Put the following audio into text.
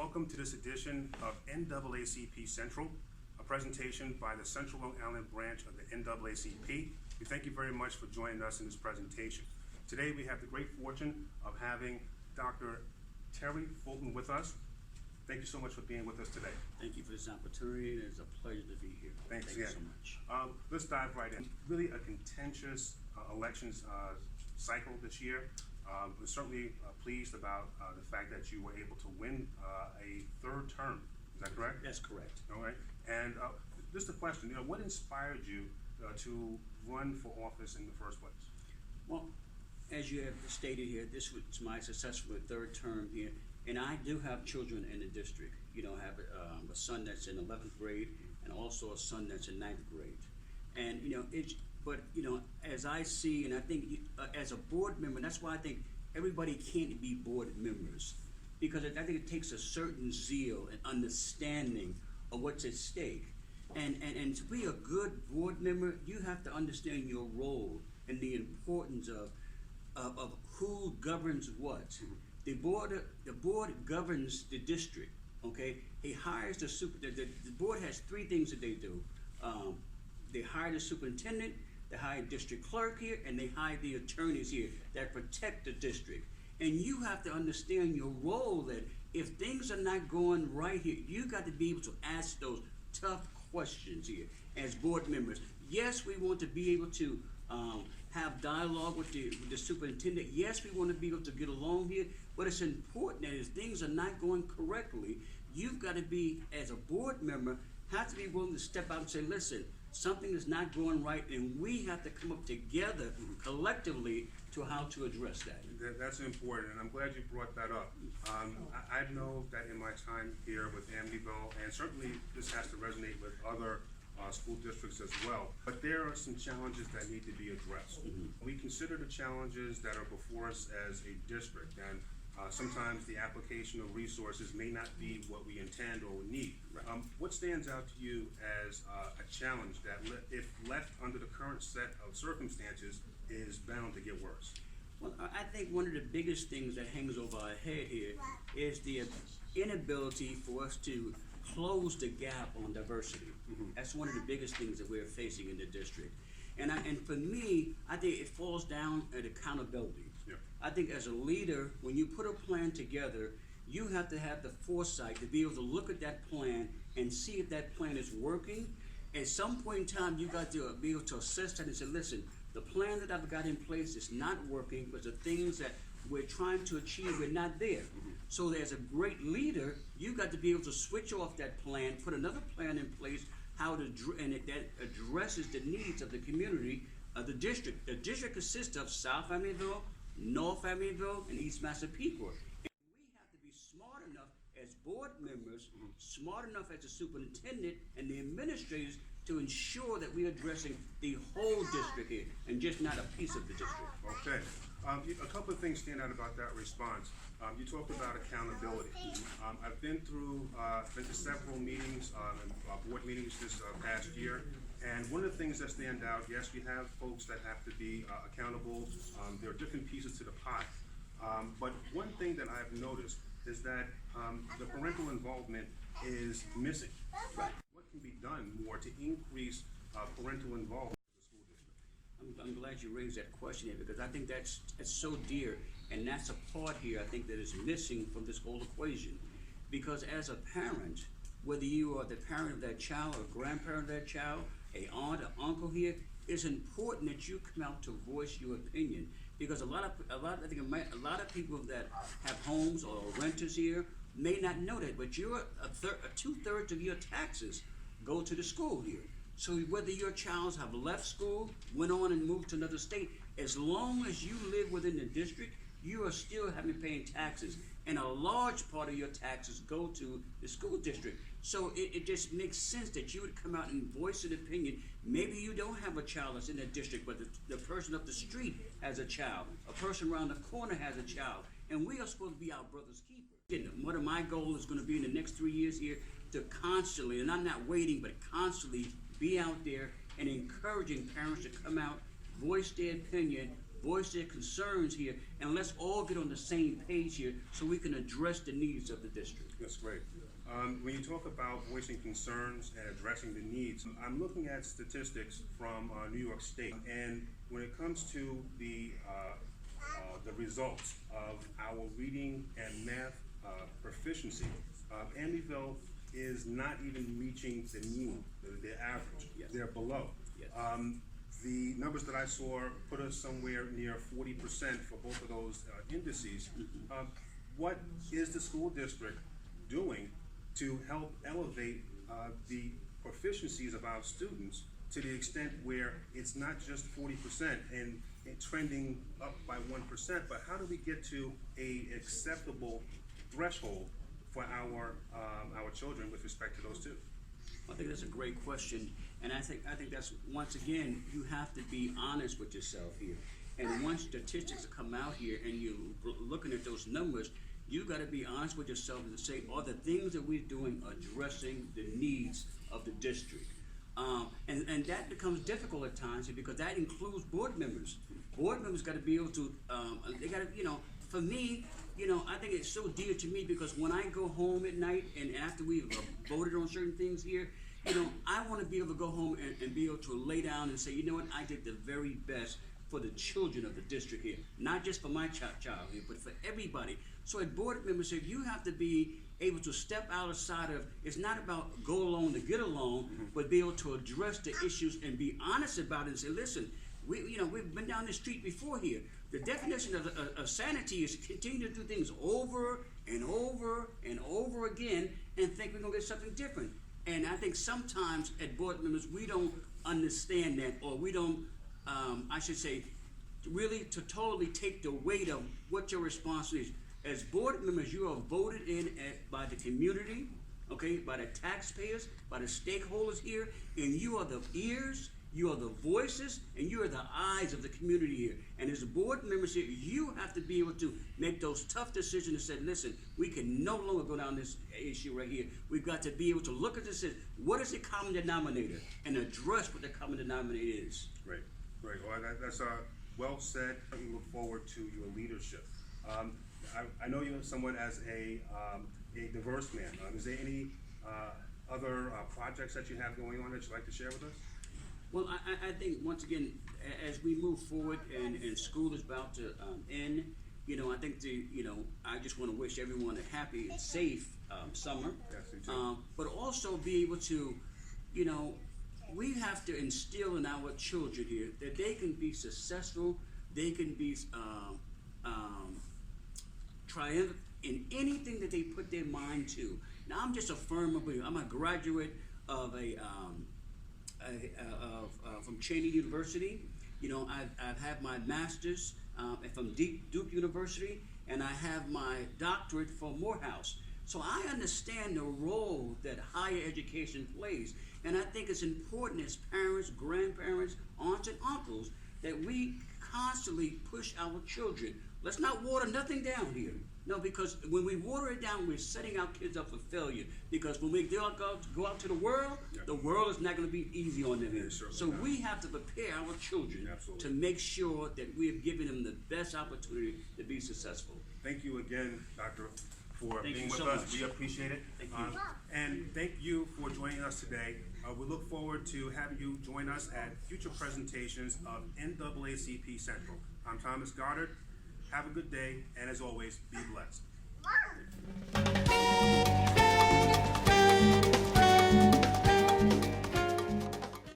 Welcome to this edition of NAACP Central, a presentation by the Central Long Island branch of the NAACP. We thank you very much for joining us in this presentation. Today we have the great fortune of having Dr. Terry Fulton with us. Thank you so much for being with us today. Thank you for this opportunity. It is a pleasure to be here. Thank you you so much. Let's dive right in. Really a contentious elections cycle this year. We're certainly pleased about the fact that you were able to win a third term. Is that correct? That's correct. All right. And just a question, what inspired you to run for office in the first place? Well, as you have stated here, this was my successful third term here, and I do have children in the district. I have a son that's in 11th grade and also a son that's in 9th grade. And, as I see, and I think as a board member, that's why I think everybody can't be board members, because I think it takes a certain zeal and understanding of what's at stake. And to be a good board member, you have to understand your role and the importance of who governs what. The board governs the district. Okay, he hires the board has three things that they do. They hire the superintendent, they hire district clerk here, and they hire the attorneys here that protect the district. And you have to understand your role, that if things are not going right here, you got to be able to ask those tough questions here as board members. Yes, we want to be able to have dialogue with the superintendent. Yes, we want to be able to get along here, but it's important that if things are not going correctly, you've got to be, as a board member, have to be willing to step out and say, listen, something is not going right, and we have to come up together collectively to how to address that. That's important, and I'm glad you brought that up. I know that in my time here with Amityville, and certainly this has to resonate with other school districts as well, but there are some challenges that need to be addressed. We consider the challenges that are before us as a district, and sometimes the application of resources may not be what we intend or we need. What stands out to you as a challenge that, if left under the current set of circumstances, is bound to get worse? Well, I think one of the biggest things that hangs over our head here is the inability for us to close the gap on diversity. That's one of the biggest things that we're facing in the district. And for me, I think it falls down at accountability. I think as a leader, when you put a plan together, you have to have the foresight to be able to look at that plan and see if that plan is working. At some point in time, you got to be able to assess that and say, listen, the plan that I've got in place is not working because the things that we're trying to achieve are not there. So as a great leader, you got to be able to switch off that plan, put another plan in place, and that addresses the needs of the community of the district. The district consists of South Amityville, North Amityville, and East Massapequa. And we have to be smart enough as board members, smart enough as the superintendent and the administrators to ensure that we're addressing the whole district here and just not a piece of the district. Okay. A couple of things stand out about that response. You talked about accountability. I've been to several meetings, board meetings this past year, and one of the things that stand out, yes, we have folks that have to be accountable. There are different pieces to the pot. But one thing that I've noticed is that the parental involvement is missing. Right. What can be done more to increase parental involvement? I'm glad you raised that question here, because I think that's so dear, and that's a part here I think that is missing from this whole equation. Because as a parent, whether you are the parent of that child or grandparent of that child, a aunt or uncle here, it's important that you come out to voice your opinion. Because a lot of people that have homes or renters here may not know that, but you're two-thirds of your taxes go to the school here. So whether your child have left school, went on and moved to another state, as long as you live within the district, you are still having to pay taxes. And a large part of your taxes go to the school district. So it just makes sense that you would come out and voice an opinion. Maybe you don't have a child that's in the district, but the person up the street has a child. A person around the corner has a child. And we are supposed to be our brother's keeper. One of my goals is going to be in the next 3 years here to constantly, and I'm not waiting, but constantly be out there and encouraging parents to come out, voice their opinion voice their concerns here, and let's all get on the same page here so we can address the needs of the district. That's great. When you talk about voicing concerns and addressing the needs, I'm looking at statistics from New York State, and when it comes to the results of our reading and math proficiency, Amityville is not even reaching the mean, the average. Yes. They're below. Yes. The numbers that I saw put us somewhere near 40% for both of those indices. What is the school district doing to help elevate the proficiencies of our students to the extent where it's not just 40% and trending up by 1%, but how do we get to a acceptable threshold for our children with respect to those two? I think that's a great question, and I think that's, once again, you have to be honest with yourself here. And once statistics come out here and you're looking at those numbers, you got to be honest with yourself and say, are the things that we're doing addressing the needs of the district? And that becomes difficult at times because that includes board members. Board members got to be able to, they got to, for me, I think it's so dear to me because when I go home at night and after we've voted on certain things here, I want to be able to go home and be able to lay down and say, you know what, I did the very best for the children of the district here, not just for my child here, but for everybody. So at board members here, you have to be able to step outside of, it's not about go along to get along, but be able to address the issues and be honest about it and say, listen, we've been down the street before here. The definition of sanity is continue to do things over and over and over again and think we're gonna get something different. And I think sometimes at board members, we don't understand that, or we don't, I should say, really to totally take the weight of what your responsibility is. As board members, you are voted in by the community, okay, by the taxpayers, by the stakeholders here, and you are the ears, you are the voices, and you are the eyes of the community here. And as board members here, you have to be able to make those tough decisions and say, listen, we can no longer go down this issue right here. We've got to be able to look at this and say, what is the common denominator? And address what the common denominator is. Great, great. Well, that's well said. We look forward to your leadership. I know you somewhat as a diverse man. Is there any other projects that you have going on that you'd like to share with us? Well, I think, once again, as we move forward and school is about to end, I think I just want to wish everyone a happy and safe summer. Yes, you too. But also be able to, we have to instill in our children here that they can be successful, they can be triumphant in anything that they put their mind to. Now, I'm just a firm believer. I'm a graduate of from Cheney University. I've had my master's from Duke University, and I have my doctorate from Morehouse. So I understand the role that higher education plays, and I think it's important as parents, grandparents, aunts, and uncles that we constantly push our children. Let's not water nothing down here. No, because when we water it down, we're setting our kids up for failure. Because when we go out to the world is not going to be easy on them here. So we have to prepare our children to make sure that we have given them the best opportunity to be successful. Thank you again, Doctor, for being with so us. much. We appreciate it. Thank you. And thank you for joining us today. We look forward to having you join us at future presentations of NAACP Central. I'm Thomas Goddard. Have a good day, and as always, be blessed.